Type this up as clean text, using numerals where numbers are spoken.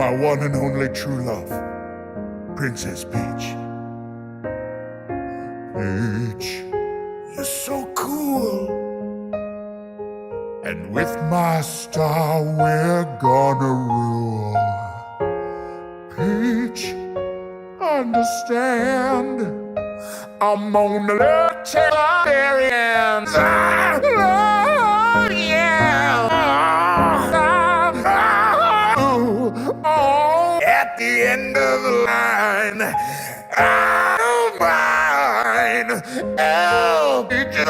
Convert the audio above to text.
My one and only true love, Princess Peach. Peach, you're so cool. And with my star, we're gonna rule. Peach, understand, I'm on the libertarians. Oh, yeah. Oh, at the end of the line, I don't mind. Oh, Peach,